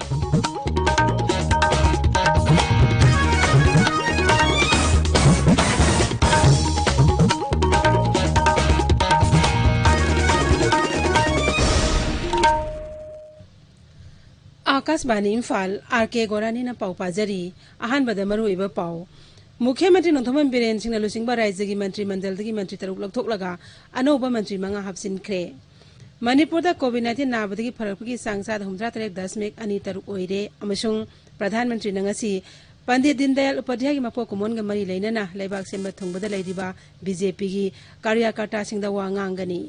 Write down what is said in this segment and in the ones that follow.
Akashvani Imphal R K गोरानी ना पाउ पाजरी अहान बदमरु इबा पाउ मुख्यमंत्री नोंथोमन बिरेन सिंह लुसिंग राज्य की मंत्रिमंडल की मंत्री तरुक लौथोकलगा अनौबा मंत्री मंगा हापसिनख्रे मणिपुर कोविड-19 नाबदगी फरकपगी सांगसाद 63.2 ओइरे अमसुंग प्रधानमंत्री नंगसी पंडित दीनदयाल उपाध्याय की मपो कुमोन मरी लेना लेबाक सेम थुंगबद लेदिबा बीजेपी की कार्यकर्ता सिंह वा nganggani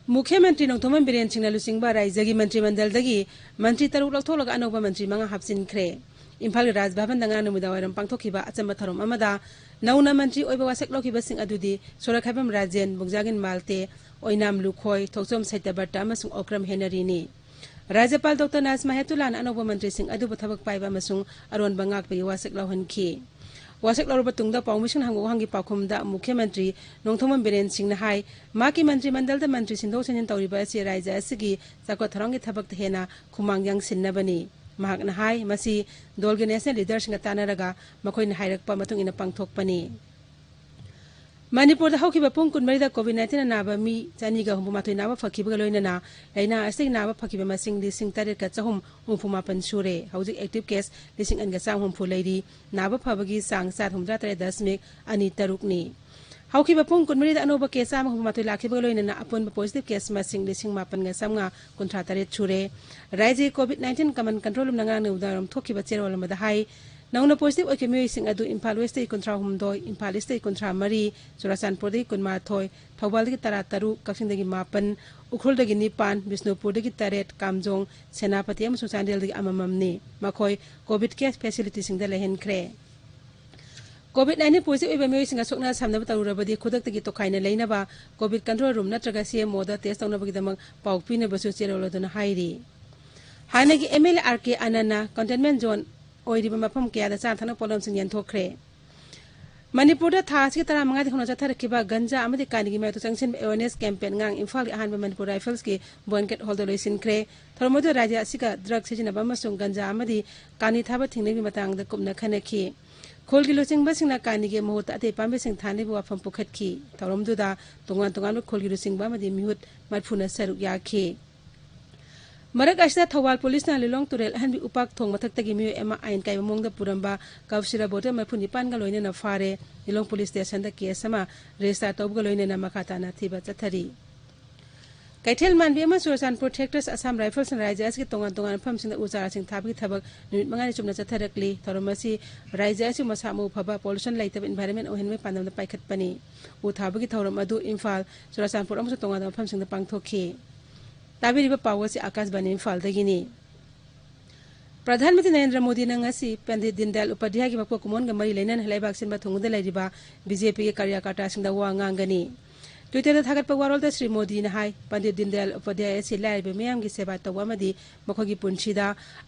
मुख्यमंत्री नोंथोमन बिरेन सिंह लुसिंग राज्य की मंत्रिमंडल मंत्री तरुक लौथोलगा अनौबा मंत्री मंगा हापसिनख्रे इम्फाल राजभवन दंगा नुमुदावायरम पांथोखिबा अचंबा थरोम अमदा नौना मंत्री ओइबा वासेक लौखिबसिंग अदुदी सोरखाइबम राजेन बुगजागिन मालते ओइनाम लुखोय थोकसोम सैतबर्ता अमसुंग ओक्रम हेनरीनी राज्यपाल डॉक्टर नाजमा हेतुलान अनौबा मंत्री सिंह अदुबु थबक पाइबा अमसुंग अरोनबा ngaakpegi वासेक लौहनखि वासेक लौरबा तुंगदा पाउमिशन हंगो हंगी पाखुमदा मुख्यमंत्री नोंथोमन बिरेन सिंह हाय माकी मंत्रिमंडल मंत्री सिंधो सेनिन तौरिबा असि राज्य असigi चाको थरंगी थबक हेना खुमांग yang सिन्नबनी महाकना हाय मसी दोलगे नेशनल लीडर सिंह तानरगा मखोइन हायरकपा मतुंग इन पांगथोकपनी मणिपुर हौखिबा पुंग कुनमरीदा कोविड-19 नाबा मी चानीगा हुंबुमाथोय नाबा फखिबगा लोइनना लैना असि नाबा फखिबा मसिंग लिसिंग तरेट का चहुम हुंफुमापन सुरे हौजिक एक्टिव केस लिसिंग अनगा चांग हुंफु लैरी नाबा फबगी सांग 7.2 नि हौखिबा पुंग कुनमरीदा अनोबा केस आमा हुंबुमाथोय लाखिबगा लोइनना अपुन पॉजिटिव केस मसिंग लिसिंग मापन गा samga 53 सुरे राज्य कोविड-19 कमन कंट्रोल नंगा नुदारम थोखिबा चेरोल मदा हाय नौना पॉजिटिव ओके म्यूसिंग अदु इम्फाल वेस्ट कुंथ्रा हुमदोय इम्फाल ईस्ट कुंथ्रा मरी चुराचानपुर कुनमाथोय थौबाल तरा तरु कक्सिंग मापन उखुल निपान बिष्णुपुर तरेट कामजोंग सेनापति अमसुंग चांदेल अमममनी मखोय कोविड केयर फैसिलिटी सिंग लेहनख्रे कोविड-19 पॉजिटिव म्यूसिंग सोकना सामनब तरुरबदी खुदक्तगी तोखाइना लेनबा कोविड कंट्रोल रूम नत्रगा सीएमओ दा टेस्ट तौनबगीदमक पाउपीनबसु चेरोलदुना हाइरी हानगी एमएलए आरके आनना कंटेनमेंट जोन ओइरिबा मफम कयादा चांथाना पोलम सिंह यंथोखरे मणिपुर थासी तरा मंगादी होना चथरकिबा गंजा अमदि कानिगी मेतो चंगसिन अवेयरनेस कैंपेन ngang इम्फाल की अहानबा मणिपुर राइफल्स की बोनकेट होल्डर लोइसिनख्रे थरमोदो राज्य असिका ड्रग सिजिनबा मसुंग गंजा अमदि कानी थाबा थिंगनेगी मतंगदा कुमना खनखि खोलगी लुचिंगबसिंगना कानिगे महूत अते पांबेसिंग थानेबु वाफम पुखतखि थरमदुदा तोंगान तोंगान खोलगी लुचिंगबा अमदि मिहुत मरफुना सरुक याखि मरक असिदा थौबाल पुलिसना लिलोंग तुरेल अहनबी उपाक थोंग मथक्तगी मियो एमा आइन काइबा मोंगदा पुरंबा काउसिरा बोटे मरफुनि पानगा लोइनेना फारे लिलोंग पुलिस स्टेशन दा केस अमा रेजिस्टर तौबगा लोइनेना मखाताना थिबा चथरी कैथेल मानबी अमा सुरसान प्रोटेक्टर्स असम राइफल्स राज्य असकी तोंगान तोंगान फमसिंग उचारासिंग थाबगी थबक नुमित मंगानि चुमना चथरकली थरमसी राज्य असि मसामु फबा पोल्यूशन लाइतब एनवायरनमेंट ओहेनमे पानदम पाइखतपनी उ थाबगी थौरम अदु इम्फाल सुरसानपुर अमसु तोंगान फमसिंग पांगथोखि ताबिरिबा पावसी आकाशवाणी इम्फाल दगिनी प्रधानमंत्री नरेंद्र मोदी नंगसी पंडित दीनदयाल उपाध्याय की मपो कुमोन मरी लेनन हलेबाक सिनबा थुंगद लेरिबा बीजेपी के कार्यकर्ता सिंह वा nganggani ट्विटर थागत वारोल श्री मोदी ने हाय पंडित दीनदयाल उपाध्याय से लाइबे मयाम की सेवा तवमदी मखोगी पुंछिदा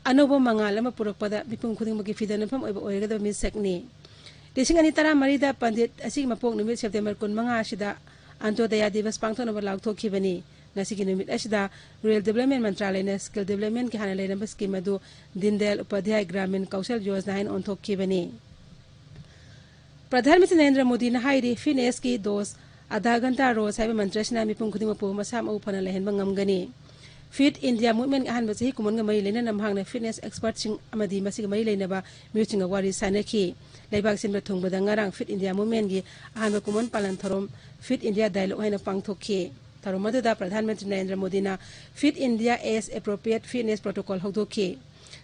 अनोबो मंगाल अमा पुरकपदा मिपुंग खुदिंगमकी फिदनफम ओइबा ओइरगद मिसकनी लिसिंग अनि तरा मरीदा पंडित असि मपोक निमित सेप्टेम्बर 15 असिदा अंत्योदय दिवस पांगथोनबा लाउथोखिबनी ngasi numit asida rural development mantralayna skill development ki hana leina scheme adu dindayal upadhyay gramin kaushal yojana hain onthokki bani प्रधानमंत्री नरेंद्र मोदी ने हाइरी फिटनेस की दोस आधा घंटा रोज है मंत्रसना मिपुंग खुदिंग मपु मसा मउ फना लेहन बंगमगनी फिट इंडिया मूवमेंट अहन बचही कुमन मई लेना नमहांगना फिटनेस एक्सपर्ट सिंग अमदी मसी मई लेनबा म्यूचिंग वारी सानखी लेबाक सिन थुंगबदा ngarang फिट इंडिया मूवमेंट की अहन कुमन पालन थरोम फिट इंडिया डायलॉग हैना पांगथोखी थरोमदुदा प्रधानमंत्री नरेंद्र मोदी ना fit India age appropriate fitness protocol होदोखी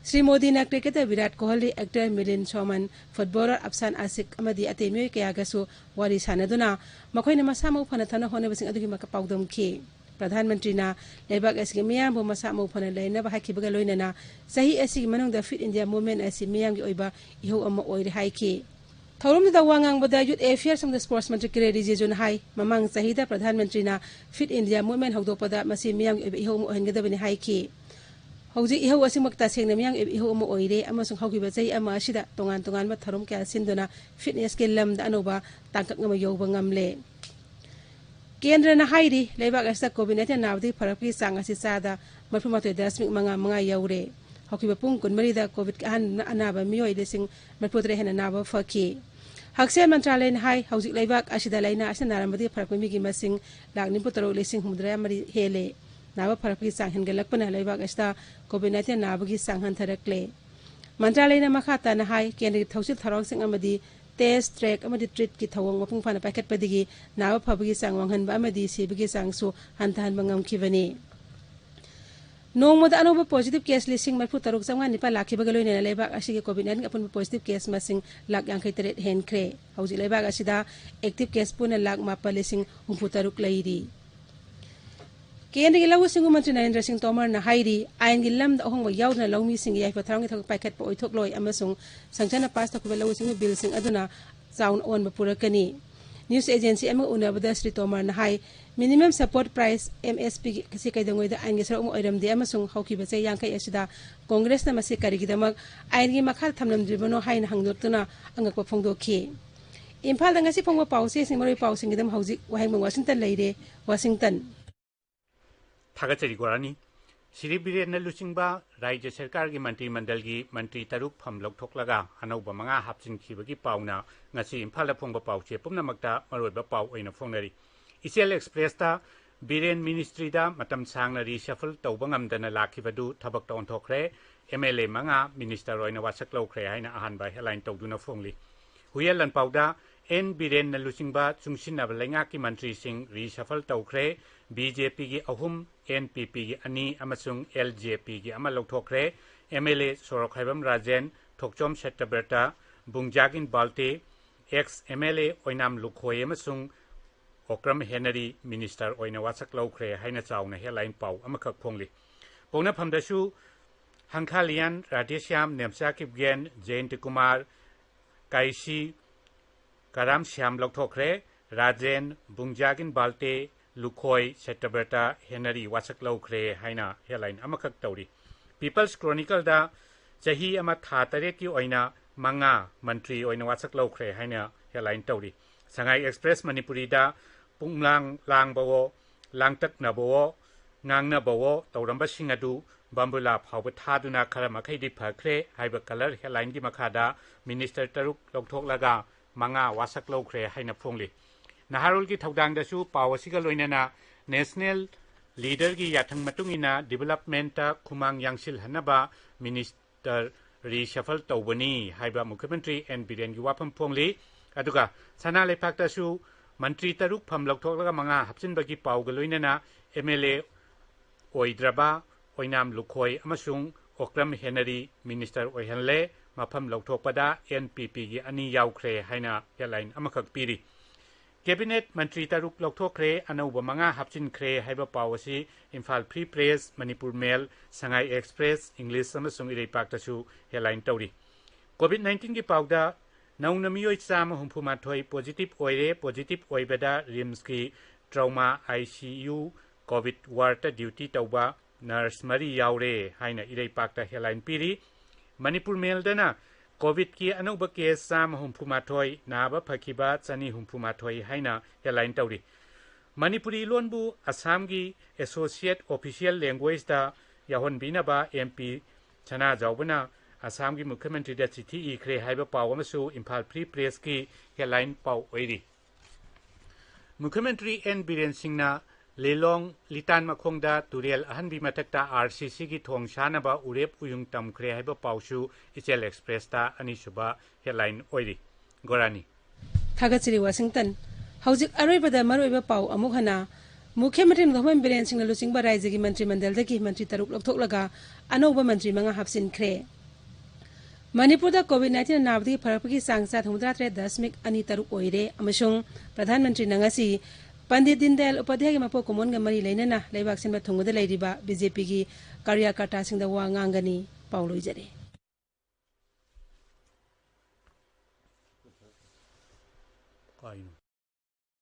श्री मोदी ना cricketer Virat Kohli actor Milind Soman footballer Afsan Asik अमदी अतेमियो कयागसु वारी सानदुना मखोइना मसामौ फना थना होनेबसिंग अदुगी मका पाउदमखी प्रधानमंत्री ना लेबाक असि मियामबो मसामौ फना लेना बाहाखिबगा लोइनना सही असि मनुंगदा फिट इंडिया मूवमेंट असि मियामगी ओइबा इहो अमा ओइरे हाइखी थौरमदा वांगांगबदा यूथ अफेयर्स एंड स्पोर्ट्स मंत्री किरे रिजिजुन हाई ममंग सहिदा प्रधानमंत्री ना फिट इंडिया मूवमेंट होदोपदा मसी मियामगी ओइबा इहो अमा ओहनगदबनि हाइखी hauji ihau asimakta sengna myang ihau ama oire amasung haukiba chai ama asida tongan tongan ba tharum kya sinduna fitness ke lamda anoba tangkak ngama yoba ngamle kendra na hairi leibak asta covid-19 nawdi pharapki sang asi sada marphumatoy dasmik manga yaure haukiba pung kunmari da covid han anaba miyoi desing marputre hena naba phaki Hakse Mantralay na hai hauzik leibak asida laina asina naramadi pharapmi gi masing lagni putaro lesing humdra mari hele naba pharapki sang hengalakpana leibak asta covid-19 nabagi sang han tharakle Mantralay na makhata na hai kendri thausil tharong sing amadi test track amadi treat ki thawong mapung phana packet padigi naba phabagi sang wanghan ba amadi sebigi sang su hantahan bangam khibani Nomoda anoba positive case listing marfu taruk samga nipa lakhi bagalo ne lebak asigi covid-19 apun positive case masing lak yang khaitret hen kre hauji lebak asida active case puna lak mapa listing humpu taruk lairi kendri lawu singu mantri Narendra Singh Tomar na hairi ain gilam da ohong yaudna lawmi sing yai patharang ki thak packet po oithok loi amasung sangchana pass ta kubelawu singu bill sing aduna sound on bapurakani News agency among unabada Sri Tomar na hai minimum support price MSP kasi kay dangoy da ain gisra oiram de amasung hauki ba chay yang kay asida Congress na masi karigidamak ain gi makhal thamnam dribano hai na hangdotuna angak pa phongdokhi Imphal da ngasi phongwa pause sing maroi pausing gidam hauji Wahengbam Washington leire Washington Thagachari Gorani Shri Birena Luchingba Raja Sarkar gi Mantri Mandal gi Mantri Taruk pham lokthoklaga anauba manga hapchin khibagi pauna ngasi Imphal da phongba pauche pumnamakta maroiba pau oina phongnari Isial Express ta Biren Ministry da matam sangna reshuffle tawba ngamdana lakhibadu thabak ta onthokre MLA manga minister oina wasak lawkhre haina ahanba headline tawduna phongli Huyalan pauda N Biren Luchingba chungsinaba lenga ki mantri sing reshuffle tawkhre BJP gi ahum NPP gi ani amasung LJP gi ama lokthokre MLA Sorokhaibam Rajen Thokchom Settaberta Bungjagin Balte ex MLA Oinam Lukhoi amasung Okram Henry Minister Oina Wasak Lokre haina chawna headline pau amakak phongli Pona phamdasu Hangkhalian Radheshyam Nemsa Kipgen Jayant Kumar Kaisi Karam Shyam lokthokre Rajen Bungjagin Balte Lukhoi Settaberta Henry Wasak Lokre haina headline amakak tawri People's Chronicle da Jahi ama tha tare ki oina manga mantri oina wasak lokre haina headline tawri Sangai Express Manipuri da Punglang lang bawo langtak na bawo ngang na bawo tawramba singadu bambula phawba thaduna kharama khaidi phakre haiba color headline gi makhada minister taruk lokthok manga wasak lokre haina phongli Naharul ki thaudang da su pawasiga loinana national leader gi yathang matungina development ta khumang yangsil hanaba minister reshuffle tawbani haiba mukhyamantri N Biren gi wafam phongli aduga sana lepak ta su Mantri Taruk pham lokthok manga hapsin bagi pau galoinana MLA Oidraba Oinam Lukhoi amasung Okram Henry Minister Oihanle mafam lokthokpada NPP gi ani yaukre haina headline amakak piri Cabinet Mantri Taruk lokthokre anauba manga hapsin kre haiba pawasi Imphal Free Press Manipur Mail Sangai Express English amasung ireipak tasu headline tawri COVID-19 gi pauda Nauna miyoi chama humpumathoi positive oire positive oibada rims ki trauma ICU COVID ward duty tauba nurse mari yaure haina irei pakta headline piri Manipur Mail dana COVID ki anuba case chama humpumathoi naba phakiba chani humpumathoi haina headline tawri Manipuri lonbu Assam gi associate official language da yahon binaba MP chana jawbana Assam ki Mukhyamantri da chithi ikre haiba paw amasu Imphal Free Press ki headline paw oiri Mukhyamantri N Biren Singh na lelong litan makhongda turel ahanbi matakta RCC ki thong shanaba urep uyung tamkre haiba pawsu Isial Express ta anisuba headline oiri Gorani Thagachiri Washington Haujik aroibada maroiba paw amukhana Mukhyamantri N Biren Singh na luchingba raija gi mantri mandal da ki mantri taruk lokthoklaga anoba mantri manga hapsin kre Manipur da COVID-19 nabdi pharapagi sangsa thumdra 3.2 taruk oire amasung Pradhan Mantri nangasi Pandit Dindayal Upadhyay gi mapo komon ga mari leinana leibak sinba thungda leiriba BJP gi karyakata singda wa ngangani pauloi jare